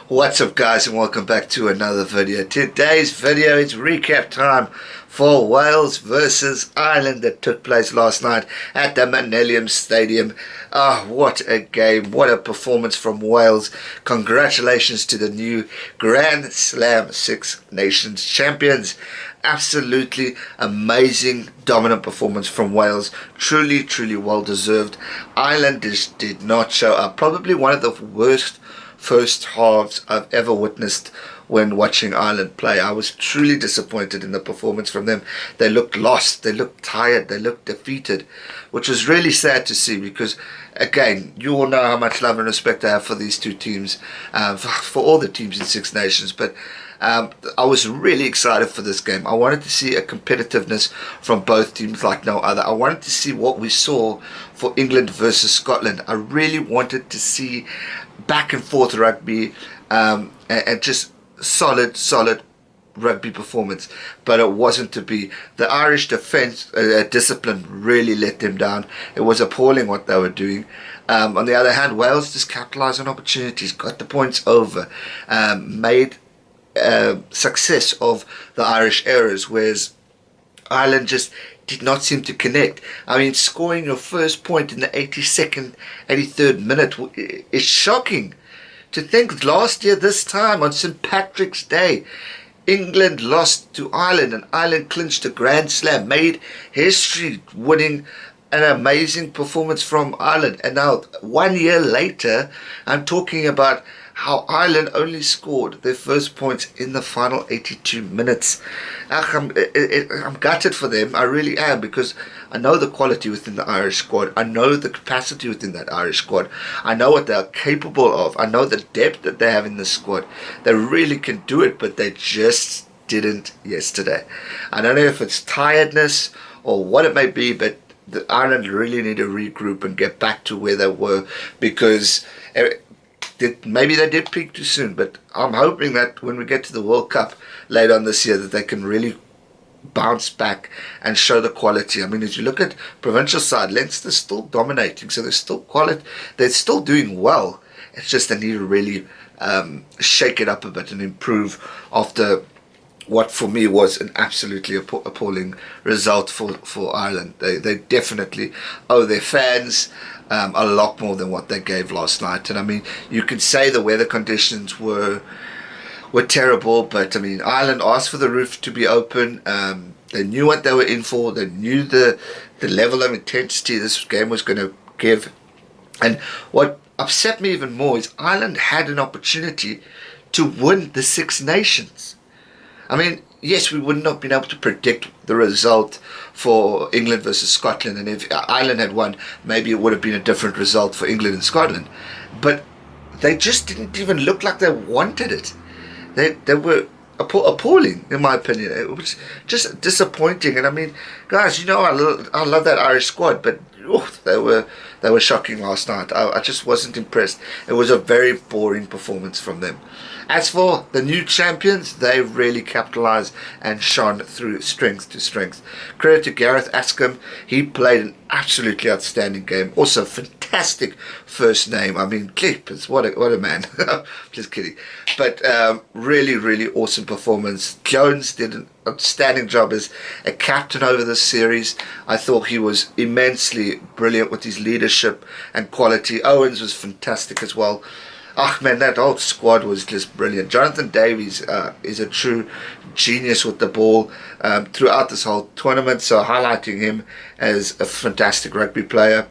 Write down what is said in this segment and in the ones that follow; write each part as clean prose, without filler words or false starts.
What's up guys, and welcome back to another video. Today's video is recap time for Wales versus Ireland that took place last night at the Millennium Stadium. What a game, what a performance from Wales. Congratulations to the new Grand Slam Six Nations champions. Absolutely amazing, dominant performance from Wales. Truly well deserved. Ireland just did not show up. Probably one of the worst first halves I've ever witnessed when watching Ireland play. I was truly disappointed in the performance from them. They looked lost, they looked tired, they looked defeated, which was really sad to see because, again, you all know how much love and respect I have for these two teams, for all the teams in Six Nations, but I was really excited for this game. I wanted to see a competitiveness from both teams like no other. I wanted to see what we saw for England versus Scotland. I really wanted to see back and forth rugby and just solid rugby performance, but it wasn't to be. The Irish defence discipline really let them down. It was appalling what they were doing. On the other hand, Wales just capitalised on opportunities, got the points over, made success of the Irish errors, whereas Ireland just did not seem to connect. I mean, scoring your first point in the 82nd, 83rd minute is shocking. To think last year this time on St. Patrick's Day, England lost to Ireland and Ireland clinched a Grand Slam, made history, winning an amazing performance from Ireland. And now 1 year later, I'm talking about how Ireland only scored their first points in the final 82 minutes. I'm gutted for them, I really am, because I know the quality within the Irish squad. I know the capacity within that Irish squad. I know what they're capable of. I know the depth that they have in the squad. They really can do it, but they just didn't yesterday. I don't know if it's tiredness or what it may be, but the Ireland really need to regroup and get back to where they were, because maybe they did peak too soon, but I'm hoping that when we get to the World Cup later on this year that they can really bounce back and show the quality. I mean, as you look at provincial side, Leinster's still dominating, so they're still quality, they're still doing well. It's just they need to really shake it up a bit and improve after what for me was an absolutely appalling result for Ireland. They definitely owe their fans a lot more than what they gave last night. And I mean, you could say the weather conditions were terrible, but I mean, Ireland asked for the roof to be open. They knew what they were in for. They knew the level of intensity this game was going to give. And what upset me even more is Ireland had an opportunity to win the Six Nations. I mean, yes, we would not have been able to predict the result for England versus Scotland, and if Ireland had won, maybe it would have been a different result for England and Scotland. But they just didn't even look like they wanted it. They were appalling, in my opinion. It was just disappointing. And I mean, guys, you know, I love that Irish squad, but they were shocking last night. I just wasn't impressed. It was a very boring performance from them. As for the new champions, they really capitalised and shone through strength to strength. Credit to Gareth. He played an absolutely outstanding game. Also, fantastic first name. I mean, Clippers, what a man. Just kidding. But really awesome performance. Jones did an outstanding job as a captain over this series. I thought he was immensely brilliant with his leadership and quality. Owens was fantastic as well. Man, that whole squad was just brilliant. Jonathan Davies is a true genius with the ball throughout this whole tournament, so highlighting him as a fantastic rugby player.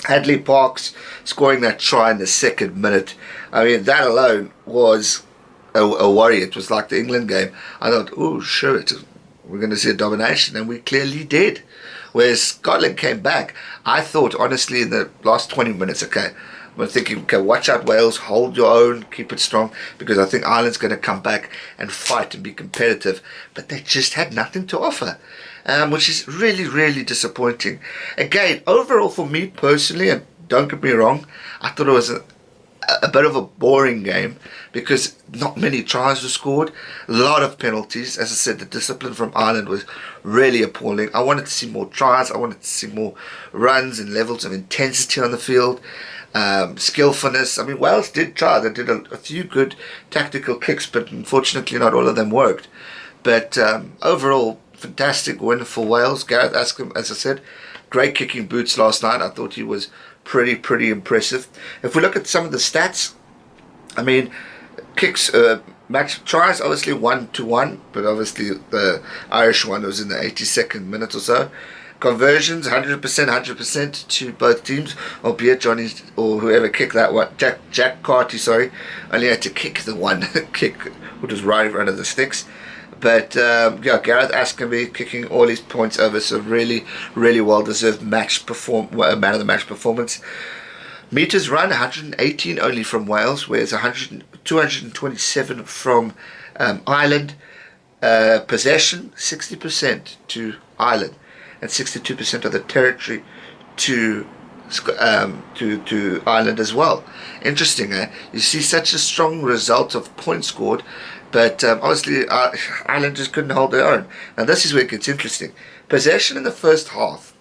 Hadley Parkes scoring that try in the second minute. I mean, that alone was a worry. It was like the England game. I thought, oh, sure, we're going to see a domination, and we clearly did. Whereas Scotland came back, I thought, honestly, in the last 20 minutes, okay, I'm thinking, okay, watch out Wales, hold your own, keep it strong, because I think Ireland's going to come back and fight and be competitive. But they just had nothing to offer, which is really disappointing. Again, overall for me personally, and don't get me wrong, I thought it was a bit of a boring game because not many tries were scored, a lot of penalties. As I said, the discipline from Ireland was really appalling. I wanted to see more tries, I wanted to see more runs and levels of intensity on the field. skillfulness. I mean, Wales did try. They did a few good tactical kicks, but unfortunately not all of them worked. But overall, fantastic win for Wales. Gareth Askham, as I said, great kicking boots last night. I thought he was pretty impressive. If we look at some of the stats, I mean, kicks, match tries, obviously 1-1, but obviously the Irish one was in the 82nd minute or so. Conversions 100% to both teams, albeit Johnny or whoever kicked that one, Jack Carty, sorry, only had to kick the one kick, which was right in front of the sticks. But yeah, Gareth Askham kicking all his points over, so really well deserved man of the match performance. Meters run 118 only from Wales, whereas 227 from Ireland. Possession 60% to Ireland, and 62% of the territory to Ireland as well. Interesting, eh? You see such a strong result of points scored, but obviously Ireland just couldn't hold their own. Now this is where it gets interesting. Possession in the first half,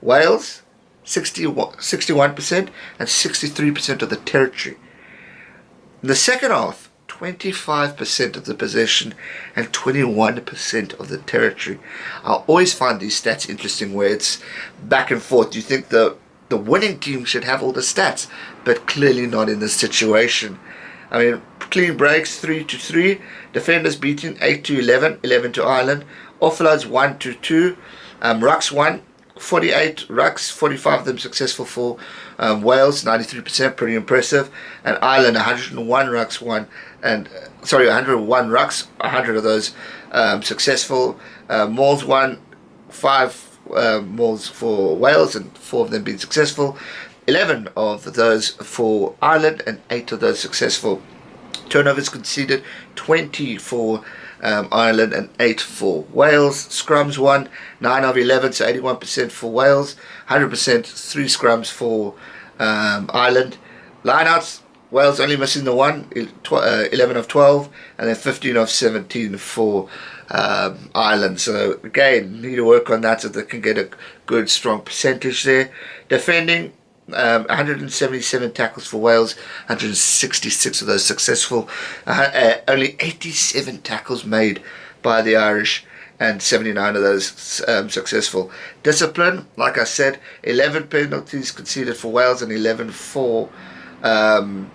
Wales 61% and 63% of the territory. In the second half, 25% of the possession and 21% of the territory. I always find these stats interesting where it's back and forth. You think the winning team should have all the stats, but clearly not in this situation. I mean, clean breaks 3-3, defenders beaten 8-11, 11 to Ireland, offloads 1-2, rucks 1, 48 rucks, 45 of them successful for Wales, 93%, pretty impressive, and Ireland 101 rucks, 101 rucks, 100 of those successful. Mauls 1, 5 mauls for Wales, and 4 of them being successful. 11 of those for Ireland, and 8 of those successful. Turnovers conceded 20 for Ireland and 8 for Wales. Scrums 1, 9 of 11, so 81% for Wales, 100% 3 scrums for Ireland. Lineouts, Wales only missing the 1, 11 of 12, and then 15 of 17 for Ireland. So again, need to work on that so they can get a good strong percentage there. Defending, 177 tackles for Wales, 166 of those successful, only 87 tackles made by the Irish, and 79 of those successful. Discipline, like I said, 11 penalties conceded for Wales and 11 for Ireland.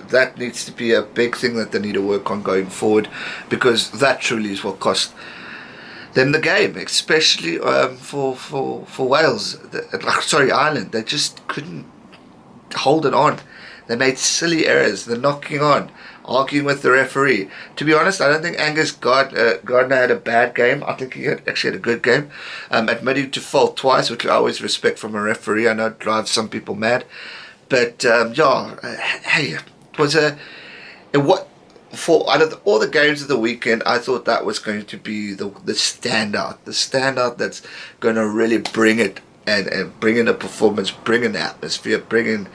That needs to be a big thing that they need to work on going forward, because that truly is what cost them the game, especially for Wales. Ireland. They just couldn't hold it on. They made silly errors. They're knocking on, arguing with the referee. To be honest, I don't think Angus Gardner had a bad game. I think he actually had a good game. Admitting to fault twice, which I always respect from a referee. I know it drives some people mad. But hey, it was out of all the games of the weekend, I thought that was going to be the standout that's going to really bring it and bring in a performance, bring in the atmosphere, bring in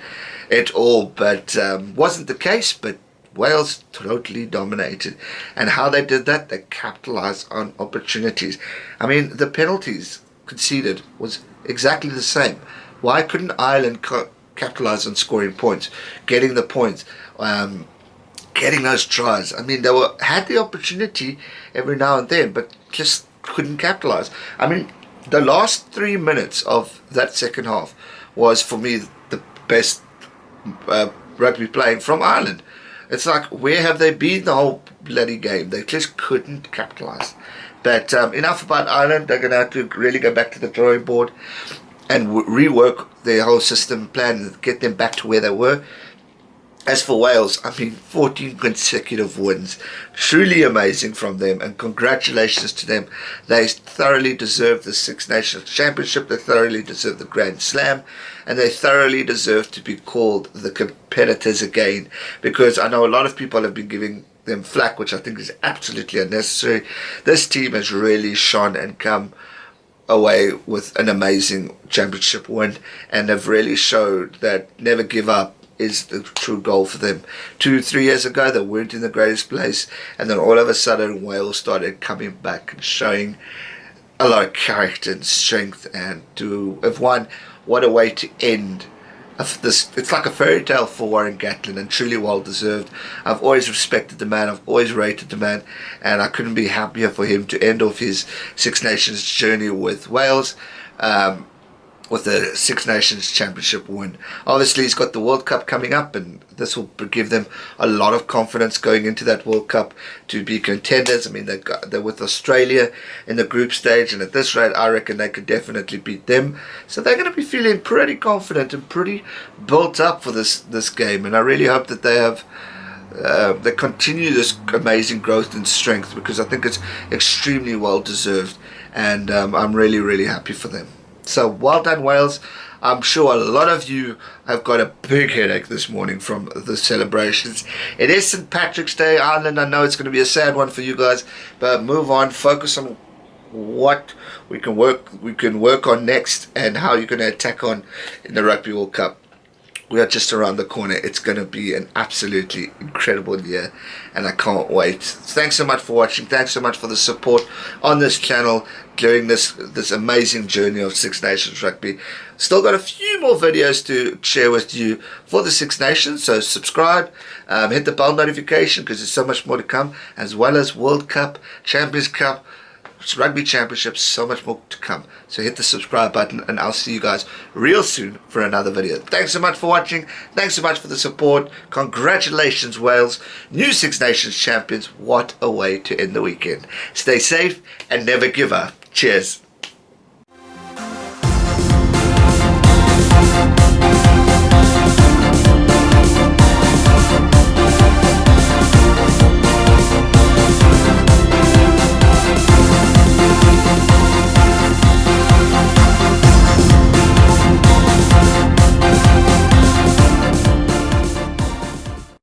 it all. But wasn't the case. But Wales totally dominated, and how they did that, they capitalized on opportunities. I mean, the penalties conceded was exactly the same. Why couldn't Ireland capitalize on scoring points, getting the points, getting those tries? I mean, they had the opportunity every now and then, but just couldn't capitalize. I mean, the last 3 minutes of that second half was, for me, the best rugby playing from Ireland. It's like, where have they been the whole bloody game? They just couldn't capitalize. But enough about Ireland. They're going to have to really go back to the drawing board and rework their whole system plan and get them back to where they were. As for Wales, I mean, 14 consecutive wins. Truly amazing from them, and congratulations to them. They thoroughly deserve the Six Nations Championship, they thoroughly deserve the Grand Slam, and they thoroughly deserve to be called the competitors again, because I know a lot of people have been giving them flack, which I think is absolutely unnecessary. This team has really shone and come away with an amazing championship win, and have really showed that never give up is the true goal for them. 2-3 years ago, they weren't in the greatest place, and then all of a sudden Wales started coming back and showing a lot of character and strength, and to have won, what a way to end it's like a fairy tale for Warren Gatland, and truly well deserved. I've always respected the man, I've always rated the man, and I couldn't be happier for him to end off his Six Nations journey with Wales. With the Six Nations Championship win. Obviously, he's got the World Cup coming up, and this will give them a lot of confidence going into that World Cup to be contenders. I mean, they're with Australia in the group stage, and at this rate, I reckon they could definitely beat them. So they're going to be feeling pretty confident and pretty built up for this game, and I really hope that they continue this amazing growth and strength, because I think it's extremely well deserved, and I'm really, really happy for them. So well done, Wales. I'm sure a lot of you have got a big headache this morning from the celebrations. It is St. Patrick's Day, Ireland. I know it's going to be a sad one for you guys, but move on, focus on what we can work on next, and how you're going to attack on in the Rugby World Cup. We are just around the corner. It's going to be an absolutely incredible year, and I can't wait. Thanks so much for watching. Thanks so much for the support on this channel during this amazing journey of Six Nations Rugby. Still got a few more videos to share with you for the Six Nations, so subscribe, hit the bell notification, because there's so much more to come, as well as World Cup, Champions Cup, Rugby Championships, so much more to come. So hit the subscribe button, and I'll see you guys real soon for another video. Thanks so much for watching. Thanks so much for the support. Congratulations, Wales, new Six Nations champions. What a way to end the weekend. Stay safe and never give up. Cheers.